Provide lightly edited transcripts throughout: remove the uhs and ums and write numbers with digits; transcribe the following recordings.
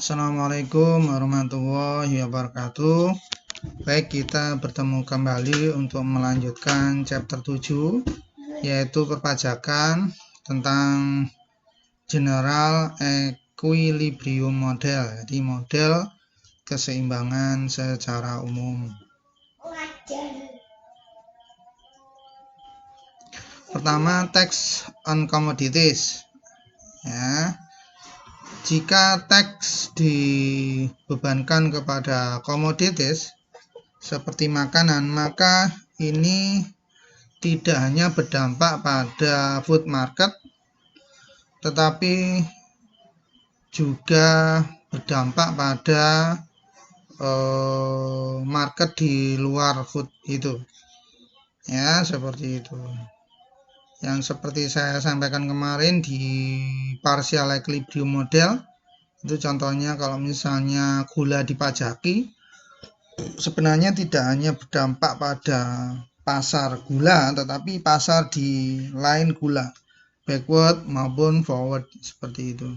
Assalamualaikum warahmatullahi wabarakatuh. Baik, kita bertemu kembali untuk melanjutkan chapter 7, yaitu perpajakan tentang General Equilibrium Model, jadi model keseimbangan secara umum. Pertama, tax on commodities. Ya. Jika tax dibebankan kepada komoditas seperti makanan, maka ini tidak hanya berdampak pada food market, tetapi juga berdampak pada market di luar food itu. Ya, seperti itu. Yang seperti saya sampaikan kemarin di partial equilibrium model, itu contohnya kalau misalnya gula dipajaki, sebenarnya tidak hanya berdampak pada pasar gula, tetapi pasar di lain gula, backward maupun forward, seperti itu.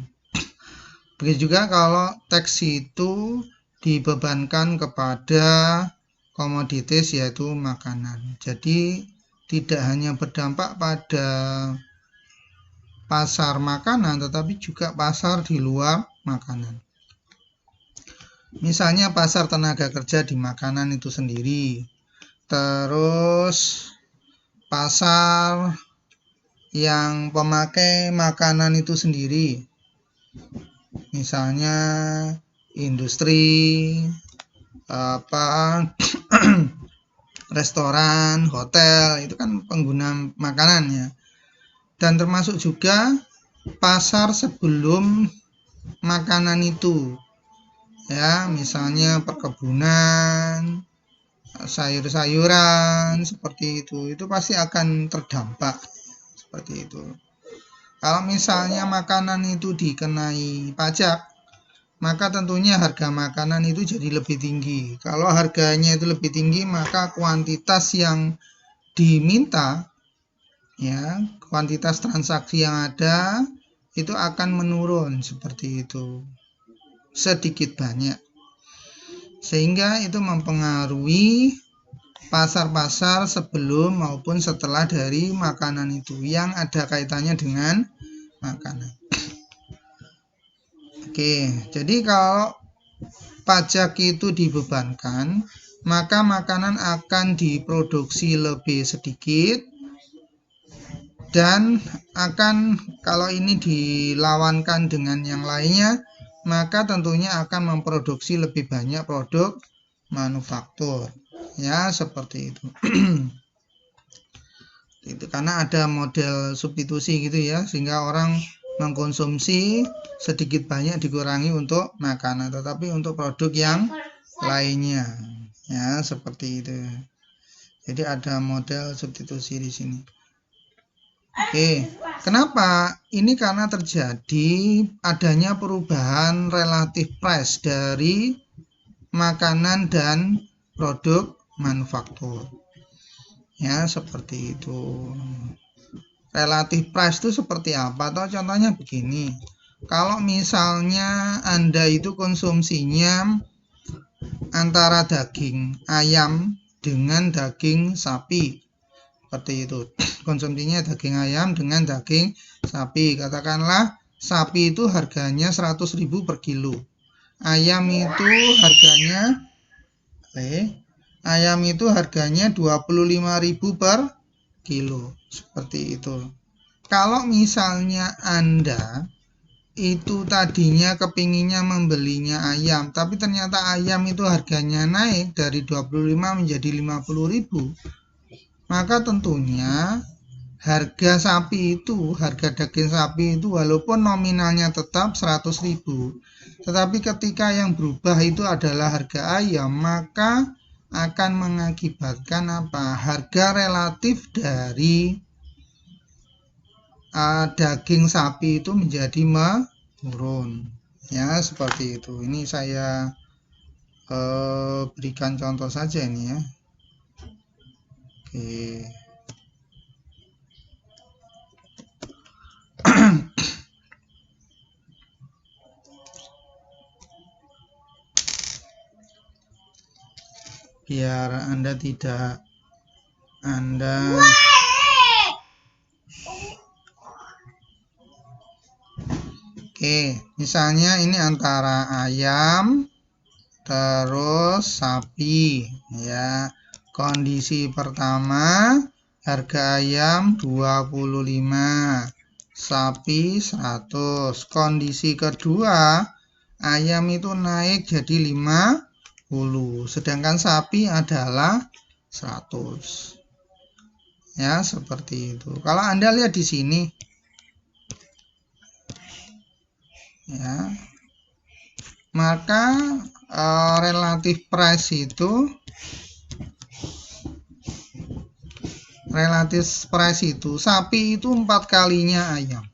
Begitu juga kalau tax itu dibebankan kepada komoditas, yaitu makanan. Jadi tidak hanya berdampak pada pasar makanan, tetapi juga pasar di luar makanan. Misalnya pasar tenaga kerja di makanan itu sendiri, terus pasar yang pemakai makanan itu sendiri, misalnya industri, restoran, hotel, itu kan pengguna makanan ya. Dan termasuk juga pasar sebelum makanan itu, ya, misalnya perkebunan, sayur-sayuran, seperti itu pasti akan terdampak seperti itu. Kalau misalnya makanan itu dikenai pajak, maka tentunya harga makanan itu jadi lebih tinggi. Kalau harganya itu lebih tinggi, maka kuantitas yang diminta, ya, kuantitas transaksi yang ada itu akan menurun, seperti itu, sedikit banyak, sehingga itu mempengaruhi pasar-pasar sebelum maupun setelah dari makanan itu yang ada kaitannya dengan makanan. Oke, jadi kalau pajak itu dibebankan, maka makanan akan diproduksi lebih sedikit, dan akan, kalau ini dilawankan dengan yang lainnya, maka tentunya akan memproduksi lebih banyak produk manufaktur, ya, seperti itu. Itu karena ada model substitusi gitu ya, sehingga orang mengkonsumsi sedikit banyak dikurangi untuk makanan, tetapi untuk produk yang lainnya, ya, seperti itu. Jadi ada model substitusi di sini. Oke, kenapa? Ini karena terjadi adanya perubahan relatif price dari makanan dan produk manufaktur, ya, seperti itu. Relatif price itu seperti apa? Atau contohnya begini, kalau misalnya Anda itu konsumsinya antara daging ayam dengan daging sapi, seperti itu. Konsumsinya daging ayam dengan daging sapi, katakanlah sapi itu harganya 100.000 per kilo, ayam itu harganya 25.000 per kilo, seperti itu. Kalau misalnya Anda itu tadinya kepinginnya membelinya ayam, tapi ternyata ayam itu harganya naik dari 25 menjadi 50.000, maka tentunya harga daging sapi itu walaupun nominalnya tetap 100.000, tetapi ketika yang berubah itu adalah harga ayam, maka akan mengakibatkan apa? Harga relatif dari daging sapi itu menjadi menurun, ya, seperti itu. Ini saya berikan contoh saja ini ya. Oke. biar Anda tidak Oke, misalnya ini antara ayam terus sapi ya. Kondisi pertama harga ayam 25, sapi 100. Kondisi kedua ayam itu naik jadi 50, sedangkan sapi adalah 100. Ya, seperti itu. Kalau Anda lihat di sini ya, maka relative price itu sapi itu 4 kalinya ayam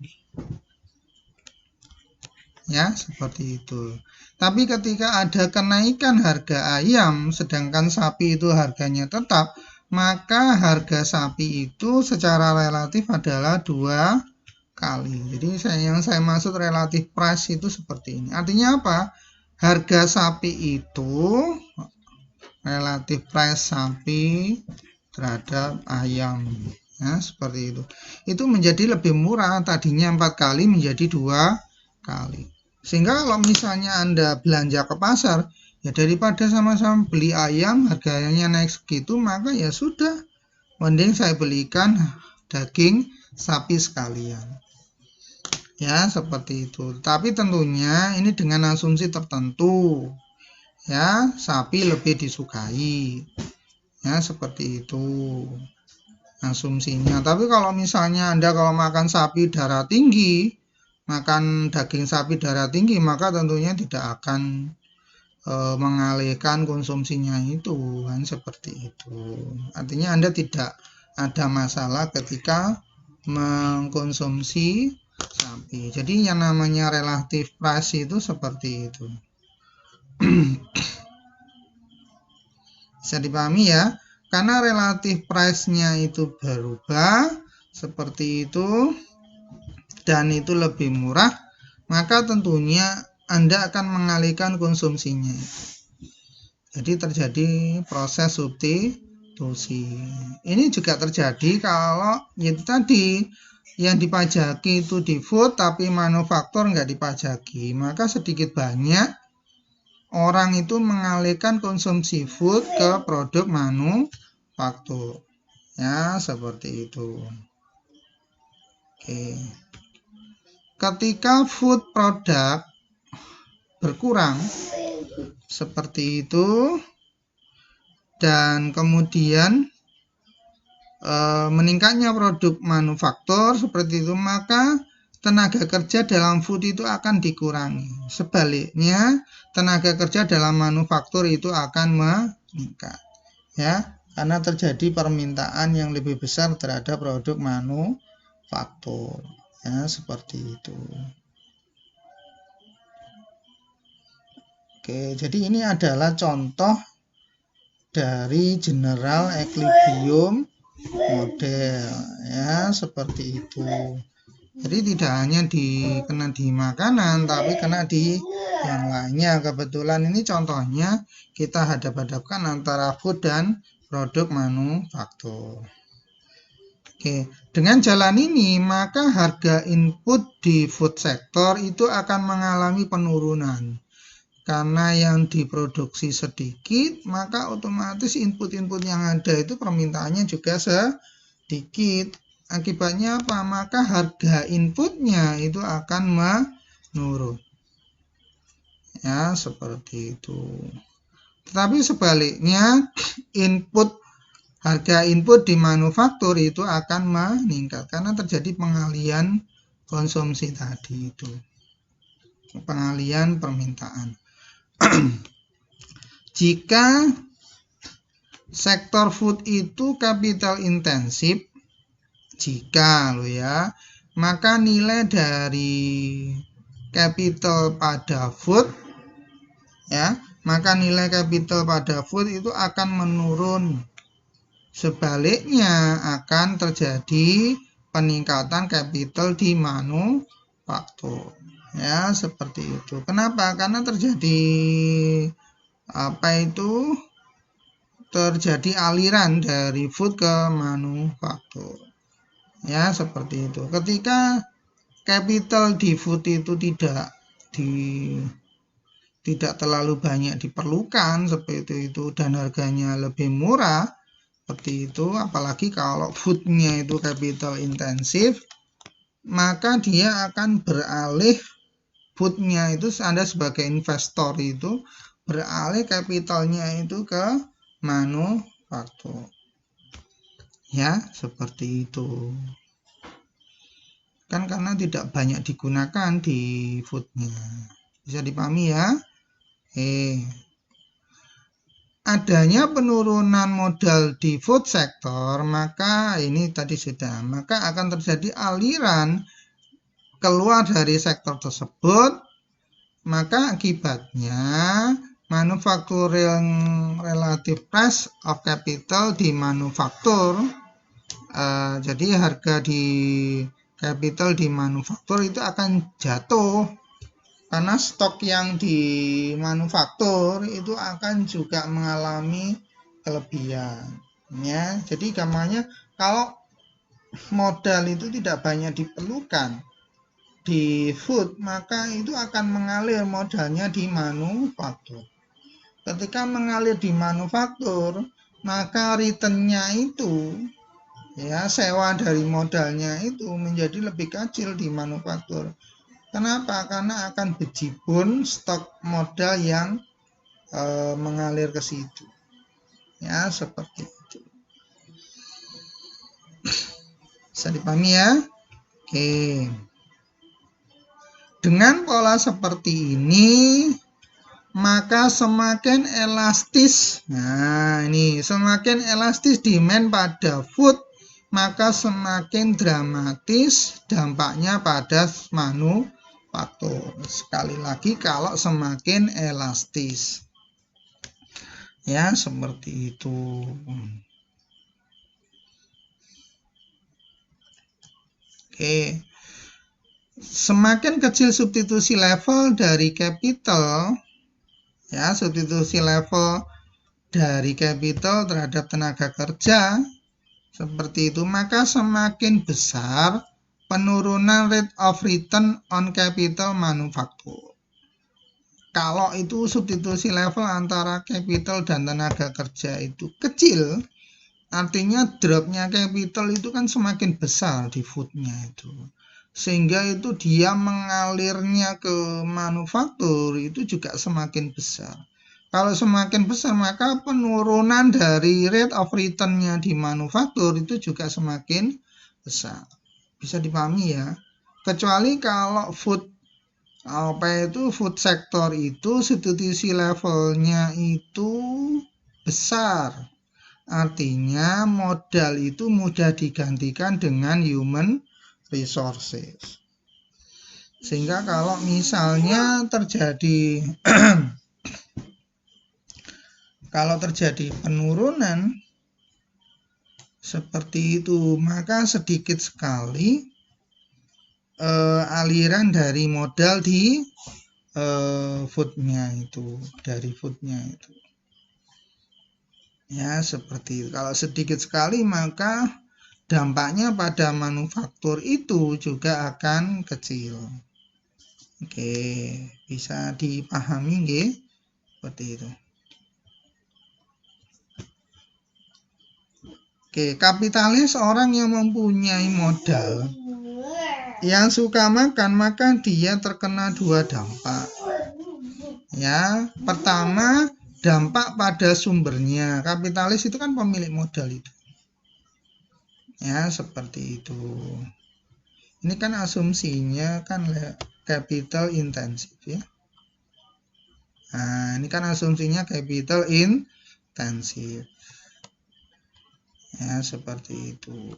ya, seperti itu. Tapi ketika ada kenaikan harga ayam sedangkan sapi itu harganya tetap, maka harga sapi itu secara relatif adalah 2 kali. Jadi yang saya maksud relative price itu seperti ini. Artinya apa? Harga sapi itu relative price sapi terhadap ayam ya, seperti itu menjadi lebih murah, tadinya 4 kali menjadi 2 kali. Sehingga kalau misalnya Anda belanja ke pasar ya, daripada sama-sama beli ayam harganya naik segitu, maka ya sudah, mending saya belikan daging sapi sekalian ya, seperti itu. Tapi tentunya ini dengan asumsi tertentu ya, sapi lebih disukai ya, seperti itu asumsinya. Tapi kalau misalnya Anda kalau makan sapi darah tinggi, makan daging sapi darah tinggi, maka tentunya tidak akan mengalihkan konsumsinya itu kan, seperti itu. Artinya Anda tidak ada masalah ketika mengkonsumsi sapi. Jadi yang namanya relative price itu seperti itu. Bisa dipahami ya, karena relative price-nya itu berubah seperti itu dan itu lebih murah, maka tentunya Anda akan mengalihkan konsumsinya. Jadi terjadi proses substitusi. Ini juga terjadi kalau itu tadi yang dipajaki itu di food tapi manufaktur nggak dipajaki, maka sedikit banyak orang itu mengalihkan konsumsi food ke produk manufaktur ya, seperti itu. Oke. Ketika food product berkurang seperti itu dan kemudian meningkatnya produk manufaktur seperti itu, maka tenaga kerja dalam food itu akan dikurangi. Sebaliknya, tenaga kerja dalam manufaktur itu akan meningkat ya, karena terjadi permintaan yang lebih besar terhadap produk manufaktur ya, seperti itu. Oke, jadi ini adalah contoh dari general equilibrium model ya, seperti itu. Jadi tidak hanya kena di makanan, tapi kena di yang lainnya. Kebetulan ini contohnya kita hadap-hadapkan antara food dan produk manufaktur. Oke, dengan jalan ini maka harga input di food sector itu akan mengalami penurunan. Karena yang diproduksi sedikit, maka otomatis input-input yang ada itu permintaannya juga sedikit. Akibatnya apa? Maka harga inputnya itu akan menurun. Ya, seperti itu. Tetapi sebaliknya, harga input di manufaktur itu akan meningkat karena terjadi pengalihan konsumsi tadi itu. Pengalihan permintaan. Jika sektor food itu capital intensif, maka nilai dari capital pada food itu akan menurun. Sebaliknya akan terjadi peningkatan capital di manufaktur. Ya, seperti itu. Kenapa? Karena terjadi terjadi aliran dari food ke manufaktur. Ya, seperti itu. Ketika capital di food itu tidak terlalu banyak diperlukan seperti itu dan harganya lebih murah seperti itu, apalagi kalau foodnya itu capital intensif, maka dia akan beralih foodnya itu, Anda sebagai investor itu beralih capitalnya itu ke manufaktur. Ya, seperti itu. Kan karena tidak banyak digunakan di foodnya. Bisa dipahami ya? Adanya penurunan modal di food sector, maka ini tadi sudah, maka akan terjadi aliran keluar dari sektor tersebut, maka akibatnya manufacturing relative price of capital di manufaktur, jadi harga di capital di manufaktur itu akan jatuh karena stok yang di manufaktur itu akan juga mengalami kelebihan ya. Jadi gampangnya kalau modal itu tidak banyak diperlukan di food, maka itu akan mengalir modalnya di manufaktur. Ketika mengalir di manufaktur, maka returnnya itu ya, sewa dari modalnya itu menjadi lebih kecil di manufaktur. Kenapa? Karena akan bejibun stok modal yang mengalir ke situ. Ya, seperti itu. Bisa dipahami ya? Oke. Dengan pola seperti ini, maka semakin elastis. Nah, ini semakin elastis demand pada food, maka semakin dramatis dampaknya pada manufaktur. Sekali lagi, kalau semakin elastis. Ya, seperti itu. Oke. Semakin kecil substitusi level dari capital, ya, substitusi level dari capital terhadap tenaga kerja seperti itu, maka semakin besar penurunan rate of return on capital manufaktur. Kalau itu substitusi level antara capital dan tenaga kerja itu kecil, artinya dropnya capital itu kan semakin besar di foodnya itu, sehingga itu dia mengalirnya ke manufaktur itu juga semakin besar. Kalau semakin besar, maka penurunan dari rate of return-nya di manufaktur itu juga semakin besar. Bisa dipahami ya? Kecuali kalau food sector itu substitusi levelnya itu besar. Artinya modal itu mudah digantikan dengan human resources. Sehingga kalau misalnya terjadi penurunan seperti itu, maka sedikit sekali aliran dari modal di foodnya itu, ya, seperti itu. Kalau sedikit sekali, maka dampaknya pada manufaktur itu juga akan kecil. Oke, bisa dipahami nggih? Seperti itu. Oke, kapitalis orang yang mempunyai modal, yang suka makan, maka dia terkena dua dampak. Ya, pertama, dampak pada sumbernya. Kapitalis itu kan pemilik modal itu. Ya, seperti itu. Ini kan asumsinya kan capital intensif ya. Nah, ini kan asumsinya capital intensif. Ya, seperti itu.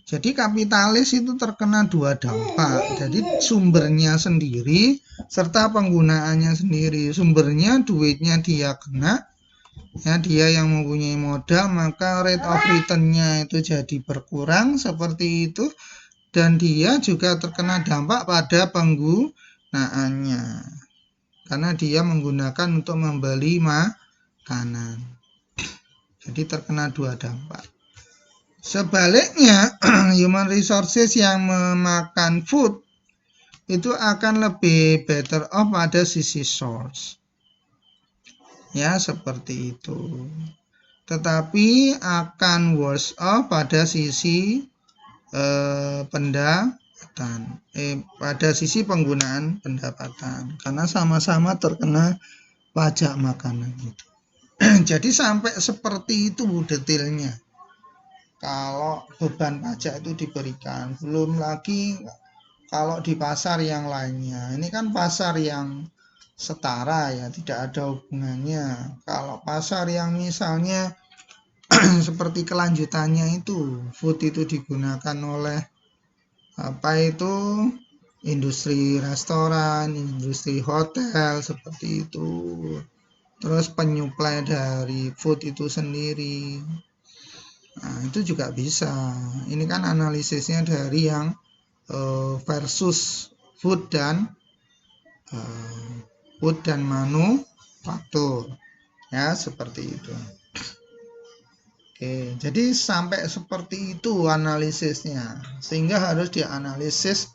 Jadi kapitalis itu terkena dua dampak. Jadi sumbernya sendiri serta penggunaannya sendiri. Sumbernya duitnya dia kena, Ya, dia yang mempunyai modal, maka rate of return-nya itu jadi berkurang seperti itu, dan dia juga terkena dampak pada penggunaannya karena dia menggunakan untuk membeli makanan. Jadi terkena dua dampak. Sebaliknya, human resources yang memakan food itu akan lebih better off pada sisi source. Ya, seperti itu. Tetapi akan worse off pada sisi pada sisi penggunaan pendapatan karena sama-sama terkena pajak makanan itu. Jadi sampai seperti itu detailnya kalau beban pajak itu diberikan. Belum lagi kalau di pasar yang lainnya, ini kan pasar yang setara ya, tidak ada hubungannya. Kalau pasar yang misalnya seperti kelanjutannya itu, food itu digunakan oleh apa itu industri restoran, industri hotel seperti itu. Terus penyuplai dari food itu sendiri. Nah, itu juga bisa. Ini kan analisisnya dari yang versus food dan manufaktur. Ya, seperti itu. Oke, jadi sampai seperti itu analisisnya, sehingga harus dianalisis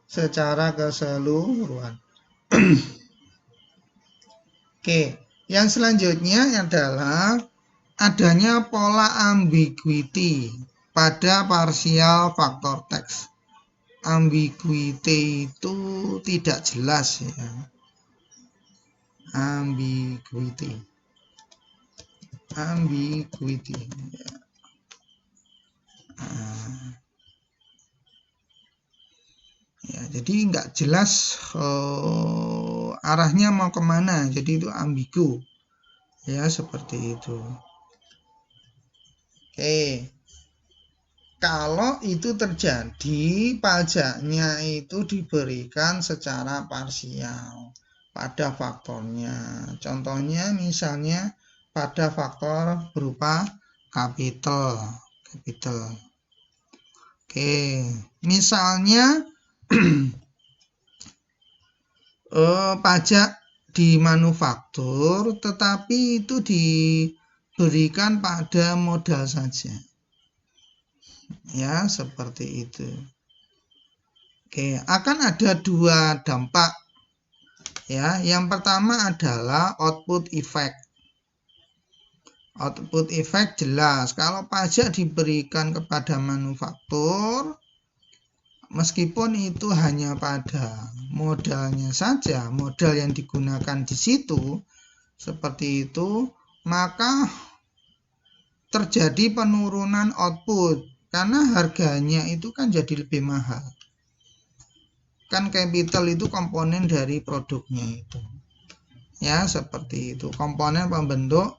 secara keseluruhan. Oke, yang selanjutnya adalah adanya pola ambiguity pada partial faktor teks. Ambiguity itu tidak jelas ya. Ambiguity. Ya. Ya, jadi nggak jelas arahnya mau kemana, jadi itu ambigu ya, seperti itu. Oke, kalau itu terjadi, pajaknya itu diberikan secara parsial pada faktornya. Contohnya misalnya pada faktor berupa capital. Oke, misalnya pajak di manufaktur, tetapi itu diberikan pada modal saja. Ya, seperti itu. Oke, akan ada dua dampak. Ya, yang pertama adalah output effect. Output effect jelas, kalau pajak diberikan kepada manufaktur, meskipun itu hanya pada modalnya saja, modal yang digunakan di situ, seperti itu, maka terjadi penurunan output karena harganya itu kan jadi lebih mahal. Kan capital itu komponen dari produknya itu. Ya, seperti itu. Komponen pembentuk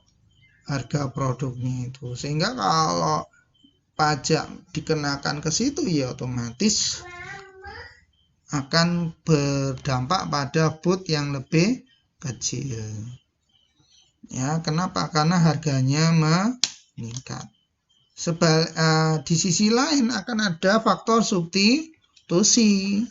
harga produknya itu. Sehingga kalau pajak dikenakan ke situ ya otomatis akan berdampak pada food yang lebih kecil. Ya, kenapa? Karena harganya meningkat. Di sisi lain akan ada faktor substitusi.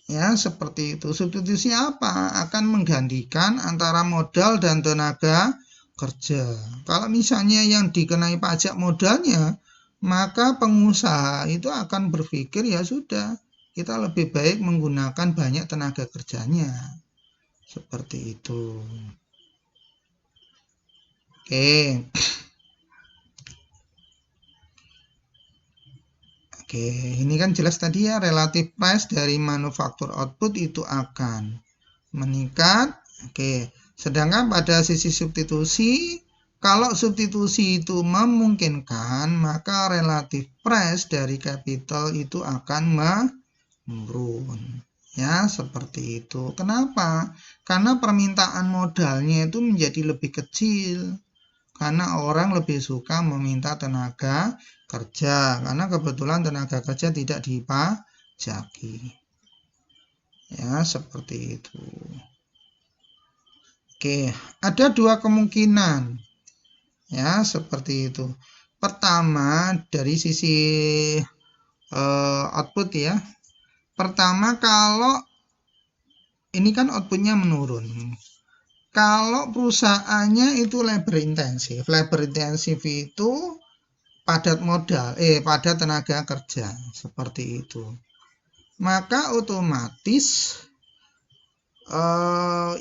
Ya, seperti itu. Substitusi apa? Akan menggantikan antara modal dan tenaga kerja. Kalau misalnya yang dikenai pajak modalnya, maka pengusaha itu akan berpikir ya sudah, kita lebih baik menggunakan banyak tenaga kerjanya. Seperti itu. Oke. Oke, ini kan jelas tadi ya, relative price dari manufaktur output itu akan meningkat. Oke, sedangkan pada sisi substitusi, kalau substitusi itu memungkinkan, maka relative price dari capital itu akan menurun. Ya, seperti itu. Kenapa? Karena permintaan modalnya itu menjadi lebih kecil. Karena orang lebih suka meminta tenaga kerja. Karena kebetulan tenaga kerja tidak dipajaki. Ya, seperti itu. Oke, ada dua kemungkinan. Ya, seperti itu. Pertama, dari sisi output ya. Pertama, kalau ini kan outputnya menurun. Kalau perusahaannya itu labor intensif itu padat modal, padat tenaga kerja, seperti itu. Maka otomatis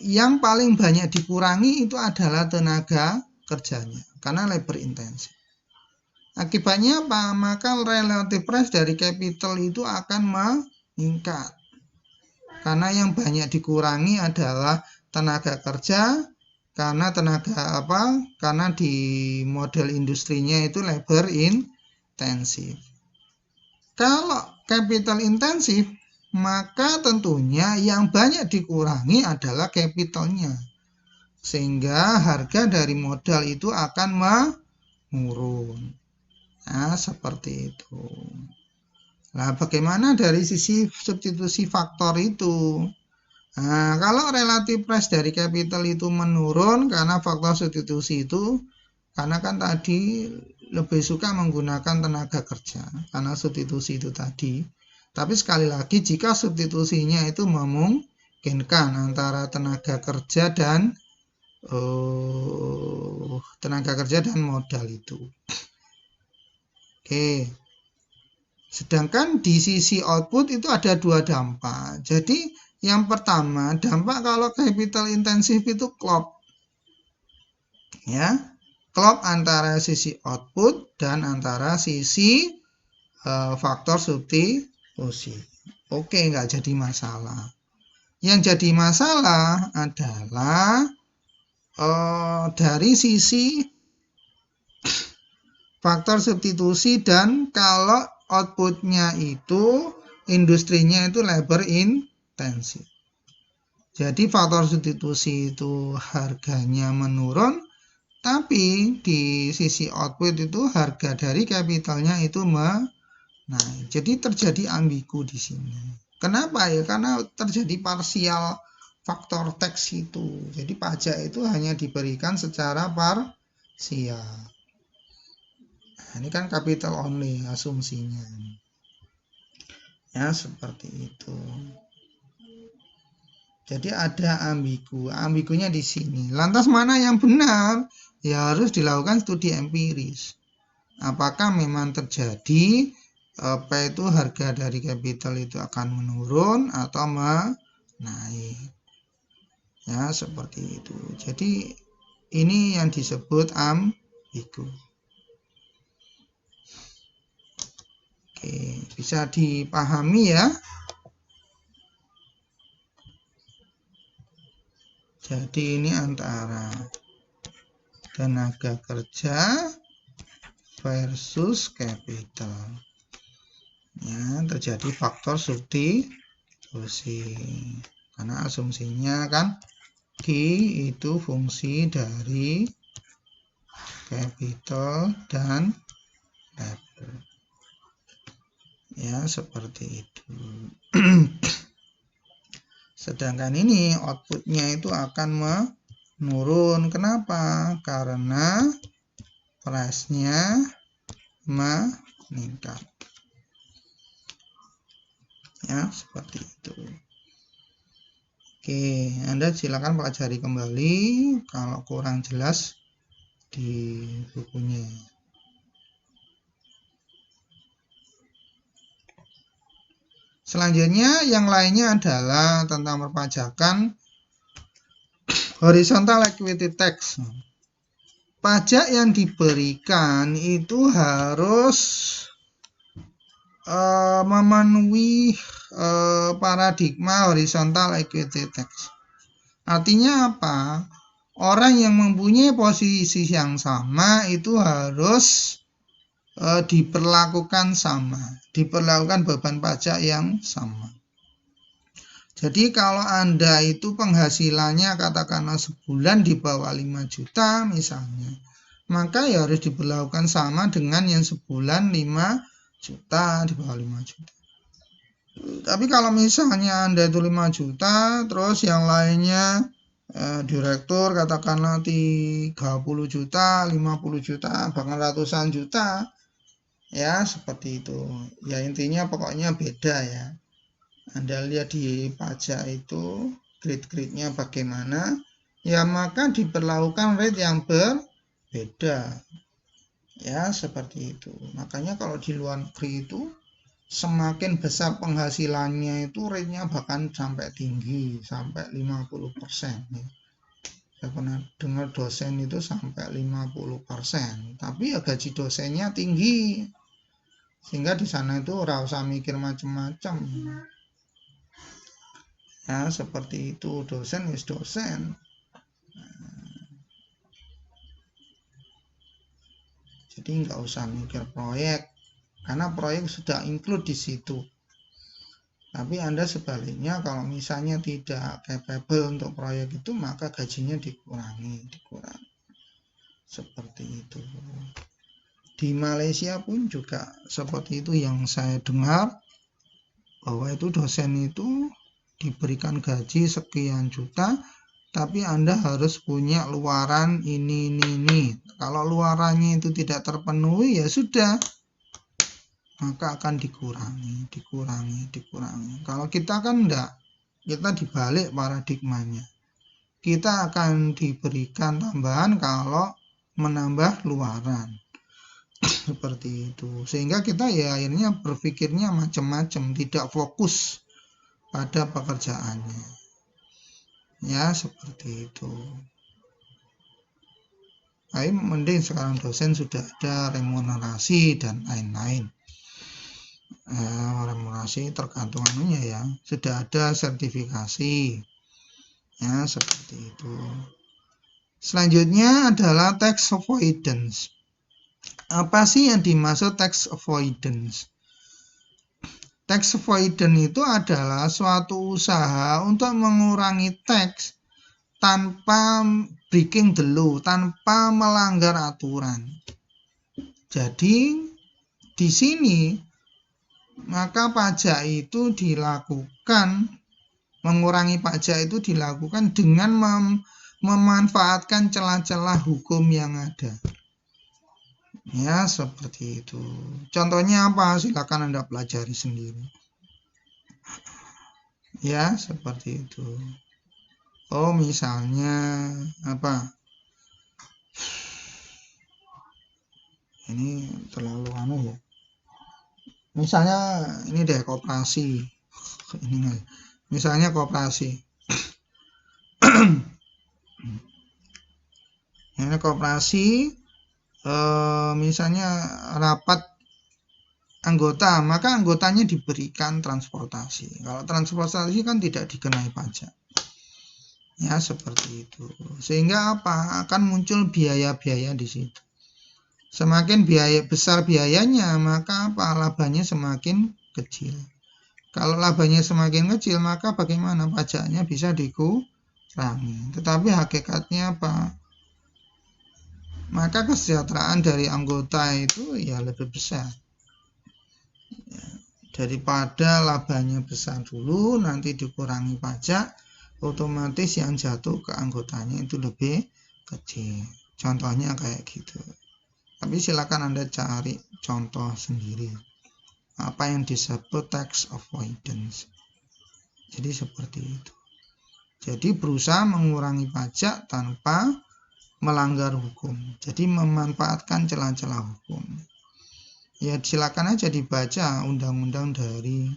yang paling banyak dikurangi itu adalah tenaga kerjanya, karena labor intensif. Akibatnya apa? Maka relative price dari capital itu akan meningkat. Karena yang banyak dikurangi adalah tenaga kerja, karena karena di model industrinya itu labor intensif. Kalau capital intensif, maka tentunya yang banyak dikurangi adalah capitalnya. Sehingga harga dari modal itu akan menurun. Nah, seperti itu. Nah, bagaimana dari sisi substitusi faktor itu? Nah, kalau relative price dari capital itu menurun karena faktor substitusi itu, karena kan tadi lebih suka menggunakan tenaga kerja karena substitusi itu tadi. Tapi sekali lagi, jika substitusinya itu memungkinkan antara tenaga kerja dan modal itu. Oke. Sedangkan di sisi output itu ada dua dampak. Jadi yang pertama, dampak kalau capital intensif itu klop. Ya. Klop antara sisi output dan antara sisi faktor substitusi. Oke, nggak jadi masalah. Yang jadi masalah adalah dari sisi faktor substitusi dan kalau outputnya itu industrinya itu labor intensif. Jadi faktor substitusi itu harganya menurun, tapi di sisi output itu harga dari kapitalnya itu naik. Jadi terjadi ambigu di sini. Kenapa ya? Karena terjadi parsial faktor tax itu. Jadi pajak itu hanya diberikan secara parsial. Nah, ini kan capital only asumsinya. Ya, seperti itu. Jadi ada ambigu. Ambigunya di sini. Lantas mana yang benar? Ya harus dilakukan studi empiris. Apakah memang terjadi harga dari capital itu akan menurun atau naik? Ya, seperti itu. Jadi ini yang disebut ambigu. Oke, bisa dipahami ya. Jadi ini antara tenaga kerja versus capital. Ya, terjadi faktor substitusi. Karena asumsinya kan Q itu fungsi dari capital dan labor. Ya, seperti itu. Sedangkan ini outputnya itu akan menurun. Kenapa? Karena price-nya meningkat. Ya, seperti itu. Oke, Anda silakan pelajari kembali kalau kurang jelas di bukunya. Selanjutnya yang lainnya adalah tentang perpajakan horizontal equity tax. Pajak yang diberikan itu harus memenuhi paradigma horizontal equity tax. Artinya apa? Orang yang mempunyai posisi yang sama itu harus diperlakukan diperlakukan beban pajak yang sama. Jadi kalau Anda itu penghasilannya katakanlah sebulan di bawah 5 juta misalnya, maka ya harus diperlakukan sama dengan yang sebulan 5 juta di bawah 5 juta. Tapi kalau misalnya Anda itu 5 juta, terus yang lainnya direktur katakanlah 30 juta, 50 juta, bahkan ratusan juta, ya seperti itu. Ya intinya pokoknya beda ya. Anda lihat di pajak itu grade-grade-nya bagaimana, ya maka diberlakukan rate yang berbeda. Ya seperti itu. Makanya kalau di luar negeri itu semakin besar penghasilannya itu rate-nya bahkan sampai tinggi, sampai 50%. Saya pernah dengar dosen itu sampai 50%, tapi ya gaji dosennya tinggi. Sehingga di sana itu ora usah mikir macam-macam. Ya, seperti itu, dosen wis dosen. Jadi nggak usah mikir proyek, karena proyek sudah include di situ. Tapi Anda sebaliknya kalau misalnya tidak capable untuk proyek itu, maka gajinya dikurangi. Seperti itu. Di Malaysia pun juga seperti itu yang saya dengar, bahwa itu dosen itu diberikan gaji sekian juta, tapi Anda harus punya luaran ini. Kalau luarannya itu tidak terpenuhi, ya sudah, maka akan dikurangi. Kalau kita kan enggak, kita dibalik paradigmanya. Kita akan diberikan tambahan kalau menambah luaran. Seperti itu. Sehingga kita ya akhirnya berpikirnya macam-macam, tidak fokus pada pekerjaannya. Ya, seperti itu. Tapi mending sekarang dosen sudah ada remunerasi dan lain-lain. Remunerasi tergantung anunya ya. Sudah ada sertifikasi. Ya, seperti itu. Selanjutnya adalah tax avoidance. Apa sih yang dimaksud tax avoidance? Tax avoidance itu adalah suatu usaha untuk mengurangi tax tanpa breaking the law, tanpa melanggar aturan. Jadi di sini maka pajak itu dilakukan, mengurangi pajak itu dilakukan dengan memanfaatkan celah-celah hukum yang ada. Ya, seperti itu. Contohnya apa? Silakan Anda pelajari sendiri. Ya, seperti itu. Oh, misalnya apa? Ini terlalu ya. Misalnya ini deh koperasi. Ini misalnya koperasi. Ini koperasi misalnya rapat anggota, maka anggotanya diberikan transportasi. Kalau transportasi kan tidak dikenai pajak. Ya, seperti itu. Sehingga apa? Akan muncul biaya-biaya di situ. Semakin besar biayanya, maka apa? Labanya semakin kecil. Kalau labanya semakin kecil, maka bagaimana? Pajaknya bisa dikurangi. Tetapi hakikatnya apa? Maka kesejahteraan dari anggota itu ya lebih besar. Ya, daripada labanya besar dulu, nanti dikurangi pajak, otomatis yang jatuh ke anggotanya itu lebih kecil. Contohnya kayak gitu. Tapi silakan Anda cari contoh sendiri. Apa yang disebut tax avoidance. Jadi seperti itu. Jadi berusaha mengurangi pajak tanpa melanggar hukum. Jadi memanfaatkan celah-celah hukum. Ya silakan aja dibaca undang-undang dari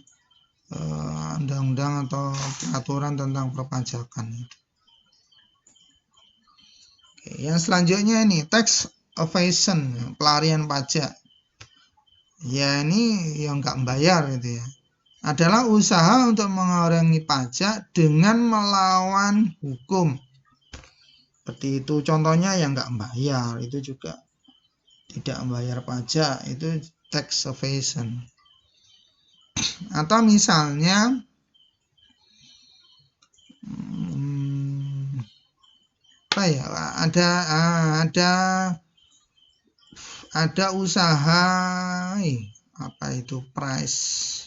undang-undang atau peraturan tentang perpajakan itu. Oke, yang selanjutnya ini tax evasion, pelarian pajak. Ya ini yang nggak membayar gitu ya. Adalah usaha untuk mengurangi pajak dengan melawan hukum. Seperti itu contohnya yang nggak membayar, itu juga tidak membayar pajak, itu tax evasion. Atau misalnya apa ya, ada usaha apa itu price,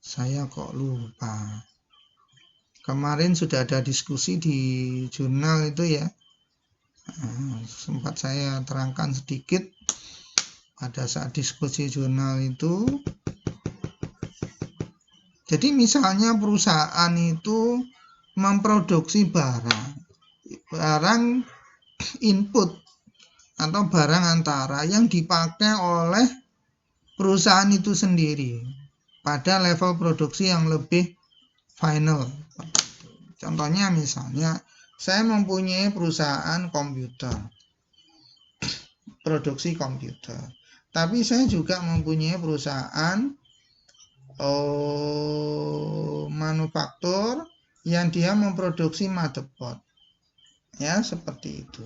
saya kok lupa. Kemarin sudah ada diskusi di jurnal itu ya. Sempat saya terangkan sedikit pada saat diskusi jurnal itu. Jadi misalnya perusahaan itu memproduksi barang input atau barang antara yang dipakai oleh perusahaan itu sendiri pada level produksi yang lebih final. Contohnya misalnya saya mempunyai perusahaan komputer, produksi komputer, tapi saya juga mempunyai perusahaan manufaktur yang dia memproduksi motherboard, ya seperti itu.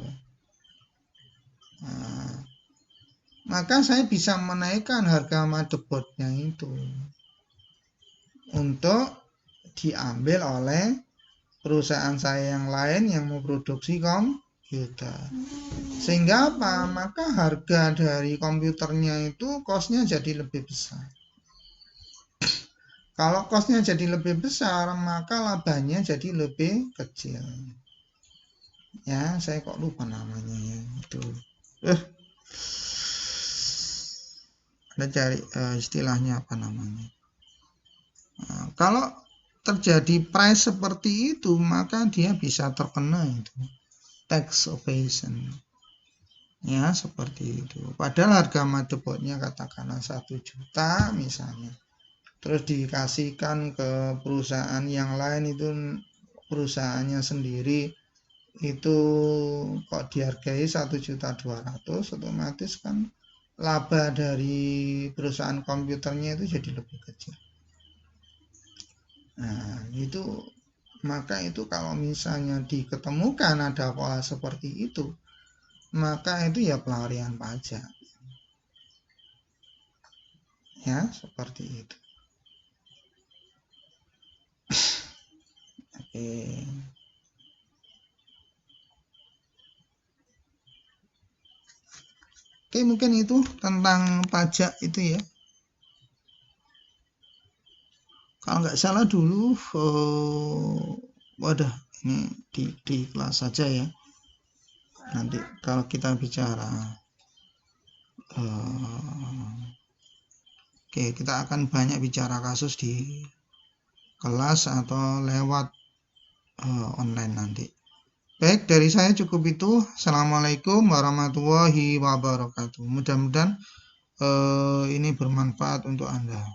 Nah, maka saya bisa menaikkan harga motherboardnya itu untuk diambil oleh perusahaan saya yang lain yang memproduksi komputer. Sehingga apa? Maka harga dari komputernya itu cost-nya jadi lebih besar. Kalau cost-nya jadi lebih besar, maka labanya jadi lebih kecil. Ya, saya kok lupa namanya ya. Itu. Ada cari istilahnya apa namanya. Nah, kalau terjadi price seperti itu, maka dia bisa terkena itu tax evasion, ya seperti itu. Padahal harga motherboardnya katakanlah 1 juta misalnya, terus dikasihkan ke perusahaan yang lain, itu perusahaannya sendiri itu kok dihargai 1.200.000, otomatis kan laba dari perusahaan komputernya itu jadi lebih kecil. Nah, itu maka itu kalau misalnya diketemukan ada pola seperti itu, maka itu ya pelarian pajak. Ya, seperti itu. Oke, mungkin itu tentang pajak itu ya. Kalau nggak salah dulu, wadah ini di kelas saja ya. Nanti kalau kita bicara, oke, kita akan banyak bicara kasus di kelas atau lewat online nanti. Baik, dari saya cukup itu. Assalamualaikum warahmatullahi wabarakatuh. Mudah-mudahan ini bermanfaat untuk Anda.